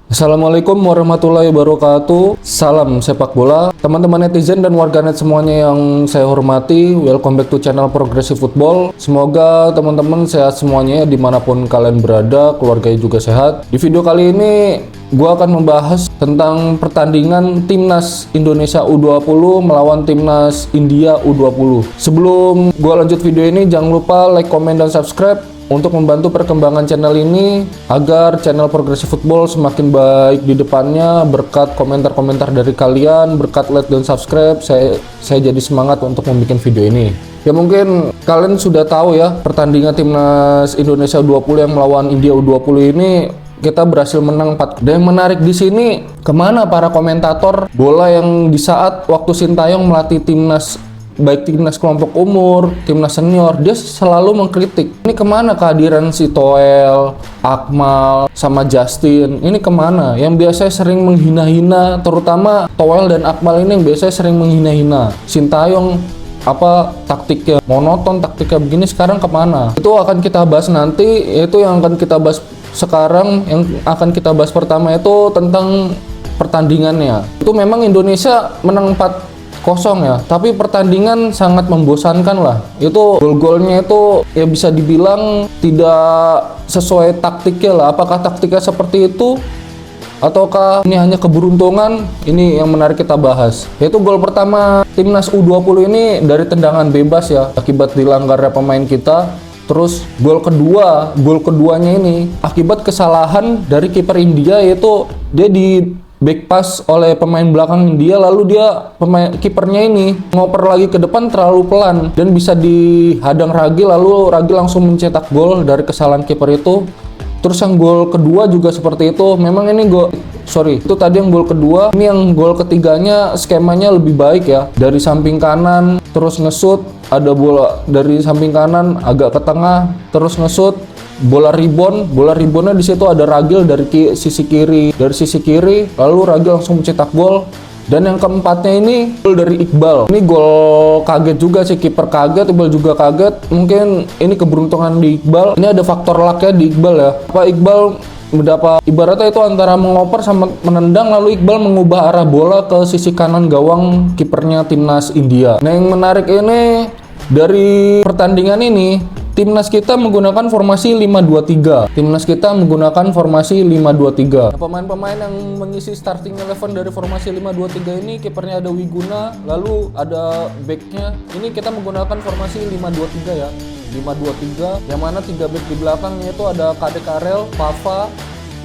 Assalamualaikum warahmatullahi wabarakatuh. Salam sepak bola, teman-teman netizen dan warganet semuanya yang saya hormati. Welcome back to channel Progressive Football. Semoga teman-teman sehat semuanya dimanapun kalian berada, keluarganya juga sehat. Di video kali ini gue akan membahas tentang pertandingan Timnas Indonesia U20 melawan Timnas India U20. Sebelum gue lanjut video ini, jangan lupa like, komen, dan subscribe untuk membantu perkembangan channel ini agar channel Progressive Football semakin baik di depannya. Berkat komentar-komentar dari kalian, berkat like dan subscribe, saya jadi semangat untuk membuat video ini. Ya mungkin kalian sudah tahu ya, pertandingan Timnas Indonesia U20 yang melawan India U20 ini kita berhasil menang 4. Dan yang menarik di sini, kemana para komentator bola yang di saat waktu Sintayong melatih timnas, baik timnas kelompok umur, timnas senior, dia selalu mengkritik. Ini kemana kehadiran si Toel, Akmal, sama Justin? Ini kemana? Yang biasanya sering menghina-hina, terutama Toel dan Akmal ini yang biasanya sering menghina-hina Sintayong, taktiknya monoton, taktiknya begini, sekarang kemana? Itu akan kita bahas nanti. Itu yang akan kita bahas sekarang. Yang akan kita bahas pertama itu tentang pertandingannya. Itu memang Indonesia menang 4-0 ya, tapi pertandingan sangat membosankan lah. Itu gol-golnya itu ya bisa dibilang tidak sesuai taktiknya lah. Apakah taktiknya seperti itu ataukah ini hanya keberuntungan? Ini yang menarik kita bahas. Yaitu gol pertama Timnas U20 ini dari tendangan bebas ya, akibat dilanggarnya pemain kita. Terus gol keduanya ini akibat kesalahan dari kiper India, yaitu dia di back pass oleh pemain belakang India, lalu kipernya ini ngoper lagi ke depan terlalu pelan dan bisa dihadang Ragi, lalu Ragi langsung mencetak gol dari kesalahan kiper itu. Terus yang gol kedua juga seperti itu. Memang ini itu tadi yang gol kedua. Ini yang gol ketiganya skemanya lebih baik ya. Dari samping kanan terus ngesut, ada bola dari samping kanan agak ke tengah terus ngesut, bola reboundnya di situ ada Ragil dari sisi kiri, lalu Ragil langsung mencetak gol. Dan yang keempatnya ini gol dari Iqbal. Ini gol kaget juga sih, kiper kaget, Iqbal juga kaget. Mungkin ini keberuntungan di Iqbal. Ini ada faktor lucknya di Iqbal ya. Iqbal mendapat, ibaratnya itu antara mengoper sama menendang, lalu Iqbal mengubah arah bola ke sisi kanan gawang kipernya Timnas India. Nah, yang menarik ini dari pertandingan ini, Timnas kita menggunakan formasi 5-2-3. Nah, pemain-pemain yang mengisi starting 11 dari formasi 5-2-3 ini, kipernya ada Wiguna, lalu ada backnya. Ini kita menggunakan formasi 5-2-3 ya. 5-2-3, yang mana 3 back di belakangnya itu ada Kade Karel, Pava,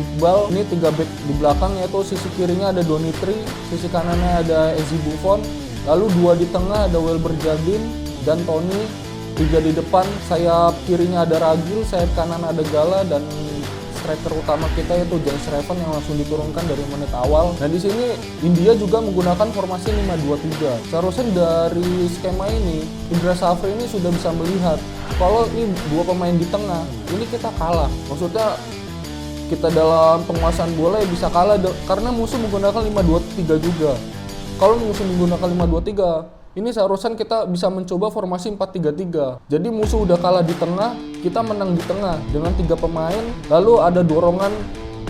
Iqbal. Ini 3 back di belakang, yaitu sisi kirinya ada Donitri, sisi kanannya ada Ezi Buffon, lalu 2 di tengah ada Welber Jardin dan Tony. 3 di depan, sayap kirinya ada Ragil, sayap kanan ada Gala, dan striker utama kita yaitu Jan Schreven yang langsung diturunkan dari menit awal. Nah, di sini India juga menggunakan formasi 5-2-3. Seharusnya dari skema ini Indra Safri ini sudah bisa melihat kalau ini 2 pemain di tengah, ini kita kalah. Maksudnya kita dalam penguasaan bola ya bisa kalah karena musuh menggunakan 5-2-3 juga. Kalau musuh menggunakan 5-2-3, ini seharusnya kita bisa mencoba formasi 4-3-3. Jadi musuh udah kalah di tengah, kita menang di tengah dengan 3 pemain. Lalu ada dorongan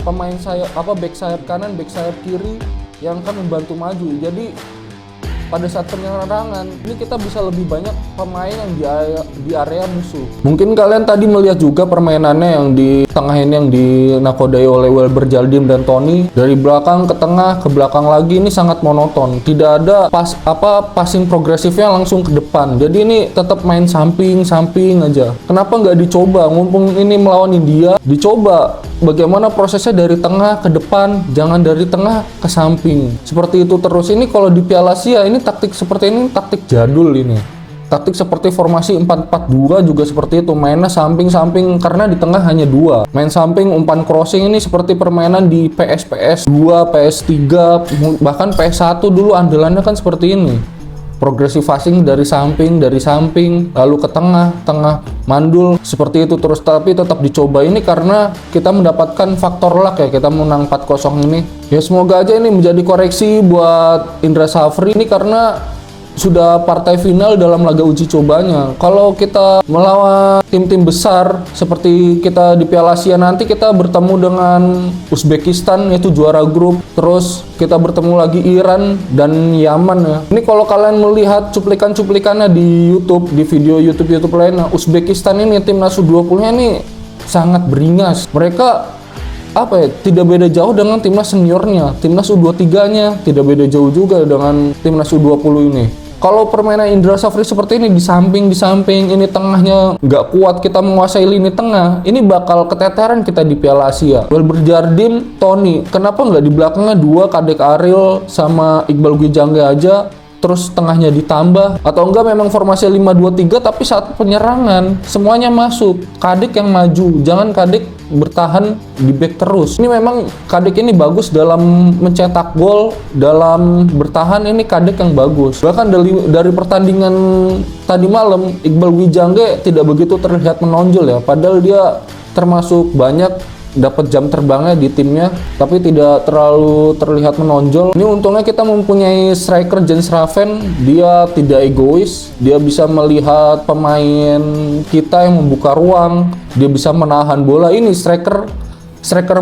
pemain back sayap kanan, back sayap kiri yang akan membantu maju. Jadi pada saat penyerangan ini kita bisa lebih banyak pemain yang di area musuh. Mungkin kalian tadi melihat juga permainannya yang di tengah ini yang dinakodai oleh Welber Jardin dan Tony. Dari belakang ke tengah, ke belakang lagi, ini sangat monoton. Tidak ada passing progresifnya langsung ke depan. Jadi ini tetap main samping aja. Kenapa nggak dicoba? Mumpung ini melawan India, dicoba bagaimana prosesnya dari tengah ke depan, jangan dari tengah ke samping. Seperti itu terus. Ini kalau di Piala Asia ini taktik seperti ini taktik jadul ini. Taktik seperti formasi 4-4-2 juga seperti itu, mainnya samping-samping karena di tengah hanya 2. Main samping, umpan crossing ini seperti permainan di PS 2, PS3, bahkan PS1 dulu andalannya kan seperti ini. Progressive passing dari samping, lalu ke tengah mandul, seperti itu terus. Tapi tetap dicoba ini karena kita mendapatkan faktor luck ya, kita menang 4-0 ini. Ya semoga aja ini menjadi koreksi buat Indra Safri ini, karena sudah partai final dalam laga uji cobanya. Kalau kita melawan tim-tim besar seperti kita di Piala Asia nanti, kita bertemu dengan Uzbekistan yaitu juara grup, terus kita bertemu lagi Iran dan Yaman ya. Ini kalau kalian melihat cuplikan-cuplikannya di YouTube, di video YouTube lainnya, Uzbekistan ini timnas U20-nya ini sangat beringas. Mereka tidak beda jauh dengan timnas seniornya, timnas U23-nya tidak beda jauh juga dengan timnas U20 ini. Kalau permainan Indra Safri seperti ini di samping ini tengahnya nggak kuat, kita menguasai lini tengah, ini bakal keteteran kita di Piala Asia. Wilber Jardim, Tony, kenapa nggak di belakangnya dua Kadek Ariel sama Iqbal Gwijangge aja, terus tengahnya ditambah, atau enggak memang formasi 5-2-3 tapi saat penyerangan semuanya masuk, Kadek yang maju, jangan Kadek bertahan di back terus. Ini memang Kadek ini bagus dalam mencetak gol, dalam bertahan ini Kadek yang bagus. Bahkan dari pertandingan tadi malam, Iqbal Gwijangge tidak begitu terlihat menonjol ya, padahal dia termasuk banyak dapat jam terbangnya di timnya, tapi tidak terlalu terlihat menonjol. Ini untungnya kita mempunyai striker Jens Raven, dia tidak egois, dia bisa melihat pemain kita yang membuka ruang, dia bisa menahan bola. Ini striker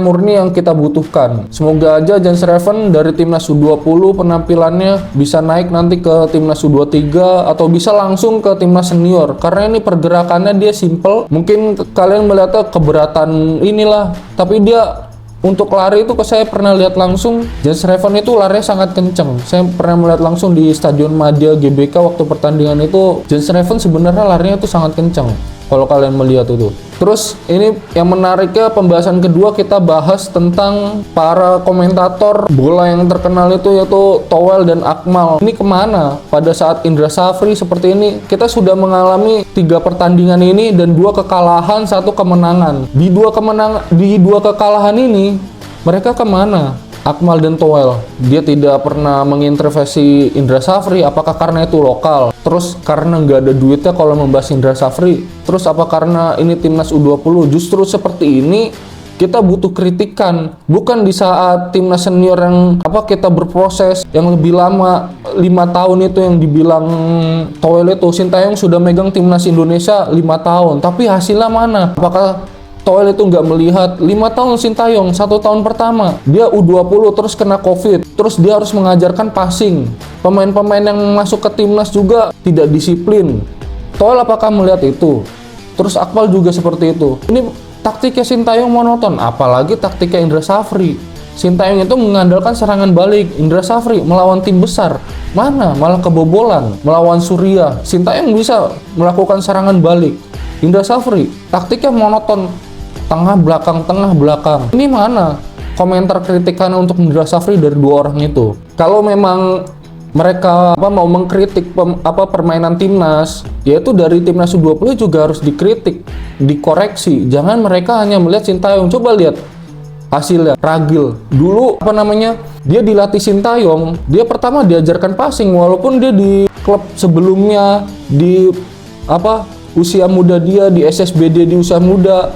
murni yang kita butuhkan. Semoga aja Jens Raven dari timnas U20 penampilannya bisa naik nanti ke timnas U23 atau bisa langsung ke timnas senior, karena ini pergerakannya dia simple. Mungkin kalian melihatnya keberatan inilah, tapi dia untuk lari itu saya pernah lihat langsung, Jens Raven itu larinya sangat kenceng. Saya pernah melihat langsung di Stadion Madia GBK waktu pertandingan itu, Jens Raven sebenarnya larinya itu sangat kenceng kalau kalian melihat itu. Terus ini yang menariknya, pembahasan kedua kita bahas tentang para komentator bola yang terkenal itu, yaitu Towel dan Akmal. Ini kemana pada saat Indra Safri seperti ini? Kita sudah mengalami 3 pertandingan ini dan 2 kekalahan, 1 kemenangan. Di dua kekalahan ini mereka kemana? Akmal dan Towel, dia tidak pernah mengintervensi Indra Safri. Apakah karena itu lokal? Terus karena nggak ada duitnya kalau membahas Indra Safri? Terus apa karena ini timnas U20? Justru seperti ini kita butuh kritikan, bukan di saat timnas senior yang kita berproses yang lebih lama, 5 tahun itu yang dibilang Towel itu. Sintayong sudah megang timnas Indonesia 5 tahun, tapi hasilnya mana? Apakah Towel itu nggak melihat 5 tahun Sintayong, 1 tahun pertama dia U20 terus kena COVID, terus dia harus mengajarkan passing. Pemain-pemain yang masuk ke timnas juga tidak disiplin. Towel apakah melihat itu? Terus Akmal juga seperti itu. Ini taktiknya Sintayong monoton, apalagi taktiknya Indra Safri. Sintayong itu mengandalkan serangan balik, Indra Safri melawan tim besar mana malah kebobolan. Melawan Suriah, Sintayong bisa melakukan serangan balik. Indra Safri taktiknya monoton, tengah belakang. Ini mana komentar kritikan untuk Indra Safri dari 2 orang itu? Kalau memang mereka mau mengkritik permainan timnas, yaitu dari timnas U20 juga harus dikritik, dikoreksi. Jangan mereka hanya melihat Sintayong. Coba lihat hasilnya. Ragil dulu dia dilatih Sintayong, dia pertama diajarkan passing, walaupun dia di klub sebelumnya di usia muda, dia di SSBD di usia muda,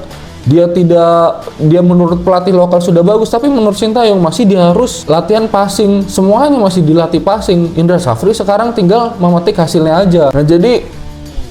dia menurut pelatih lokal sudah bagus, tapi menurut Sintayong masih dia harus latihan passing, semuanya masih dilatih passing. Indra Safri sekarang tinggal memetik hasilnya aja. Nah, jadi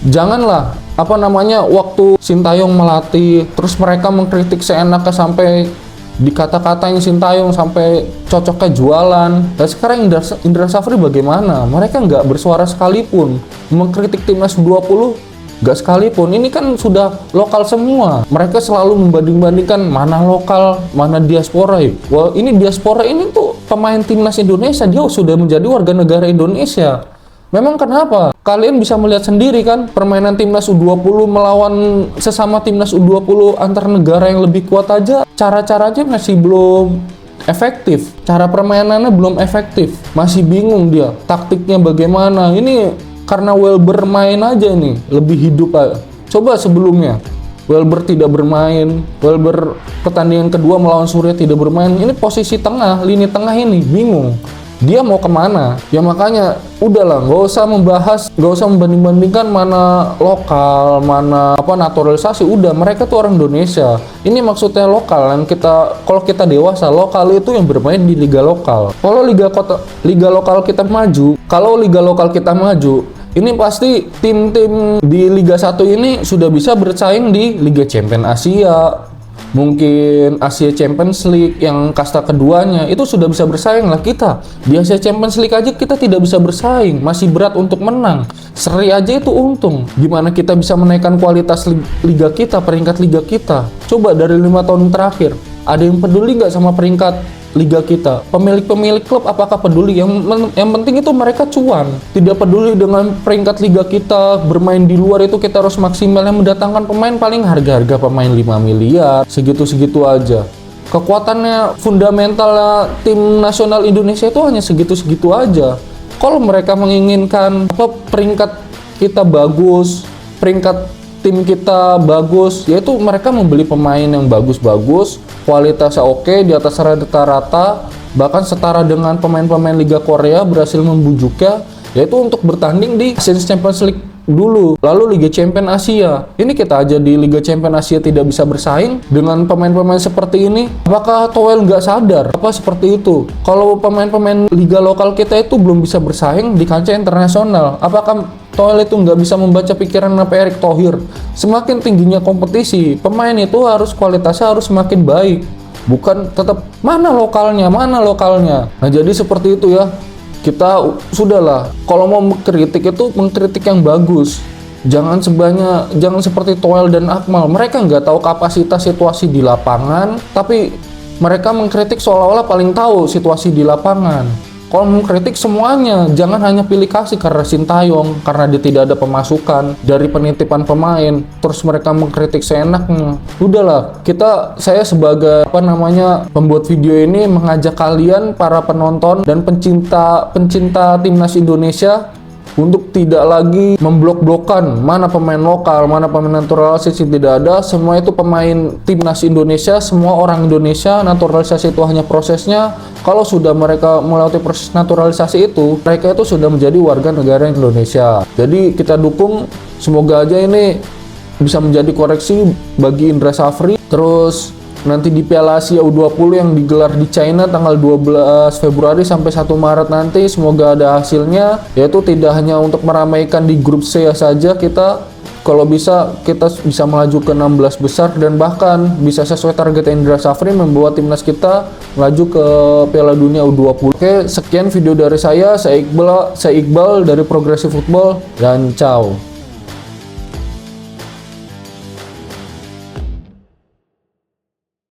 janganlah waktu Sintayong melatih terus mereka mengkritik seenaknya sampai dikata-katain Sintayong sampai cocoknya jualan. Dan sekarang Indra Safri bagaimana? Mereka nggak bersuara sekalipun, mengkritik timnas 20 nggak sekalipun. Ini kan sudah lokal semua. Mereka selalu membanding-bandingkan mana lokal, mana diaspora. Wah, ini diaspora ini tuh pemain timnas Indonesia, dia sudah menjadi warga negara Indonesia. Memang kenapa? Kalian bisa melihat sendiri kan, permainan timnas U20 melawan sesama timnas U20 antar negara yang lebih kuat aja, cara-caranya masih belum efektif. Cara permainannya belum efektif. Masih bingung dia, taktiknya bagaimana. Ini karena Welber main aja nih, lebih hidup aja. Coba sebelumnya, Welber tidak bermain, Welber pertandingan kedua melawan Suriah tidak bermain. Ini posisi tengah, lini tengah ini bingung. dia mau kemana. Ya makanya udahlah, nggak usah membanding-bandingkan mana lokal, mana naturalisasi. Udah, mereka tuh orang Indonesia. Ini maksudnya lokal. Dan kalau kita dewasa, lokal itu yang bermain di liga lokal. Kalau liga lokal kita maju, ini pasti tim-tim di Liga 1 ini sudah bisa bersaing di Liga Champions Asia, mungkin Asia Champions League yang kasta keduanya, itu sudah bisa bersaing lah. Kita di Asia Champions League aja kita tidak bisa bersaing, masih berat untuk menang. Seri aja itu untung. Gimana kita bisa menaikkan kualitas liga kita, peringkat liga kita? Coba dari 5 tahun terakhir, ada yang peduli nggak sama peringkat liga kita? Pemilik klub apakah peduli? Yang penting itu mereka cuan. Tidak peduli dengan peringkat liga kita, bermain di luar itu kita harus maksimal. Yang mendatangkan pemain paling harga pemain 5 miliar, segitu-segitu aja. Kekuatannya, fundamentalnya tim nasional Indonesia itu hanya segitu-segitu aja. Kalau mereka menginginkan peringkat kita bagus, peringkat tim kita bagus, yaitu mereka membeli pemain yang bagus-bagus, kualitasnya oke, di atas rata-rata, bahkan setara dengan pemain-pemain Liga Korea, berhasil membujuknya, yaitu untuk bertanding di Asian Champions League dulu, lalu Liga Champions Asia. Ini kita aja di Liga Champions Asia tidak bisa bersaing dengan pemain-pemain seperti ini. Apakah Toel nggak sadar apa seperti itu? Kalau pemain-pemain liga lokal kita itu belum bisa bersaing di kancah internasional, apakah Toel itu nggak bisa membaca pikiran Erick Thohir? Semakin tingginya kompetisi, pemain itu kualitasnya harus semakin baik, bukan tetap mana lokalnya. Nah jadi seperti itu ya. Kita sudahlah, kalau mau mengkritik itu mengkritik yang bagus. Jangan seperti Toel dan Akmal. Mereka nggak tahu kapasitas situasi di lapangan, tapi mereka mengkritik seolah-olah paling tahu situasi di lapangan. Kalau mengkritik semuanya, jangan hanya pilih kasih karena Sintayong, karena dia tidak ada pemasukan dari penitipan pemain, terus mereka mengkritik seenaknya. Udahlah, saya sebagai pembuat video ini mengajak kalian para penonton dan pencinta timnas Indonesia untuk tidak lagi memblok-blokan mana pemain lokal, mana pemain naturalisasi. Tidak ada, semua itu pemain timnas Indonesia, semua orang Indonesia. Naturalisasi itu hanya prosesnya. Kalau sudah mereka melewati proses naturalisasi itu, mereka itu sudah menjadi warga negara Indonesia. Jadi kita dukung, semoga aja ini bisa menjadi koreksi bagi Indra Safri. Terus nanti di Piala Asia U20 yang digelar di China tanggal 12 Februari sampai 1 Maret nanti, semoga ada hasilnya, yaitu tidak hanya untuk meramaikan di grup C saja. Kalau bisa kita bisa melaju ke 16 besar dan bahkan bisa sesuai target Indra Safri membawa timnas kita melaju ke Piala Dunia U20. Oke, sekian video dari saya Iqbal dari Progressive Football, dan ciao.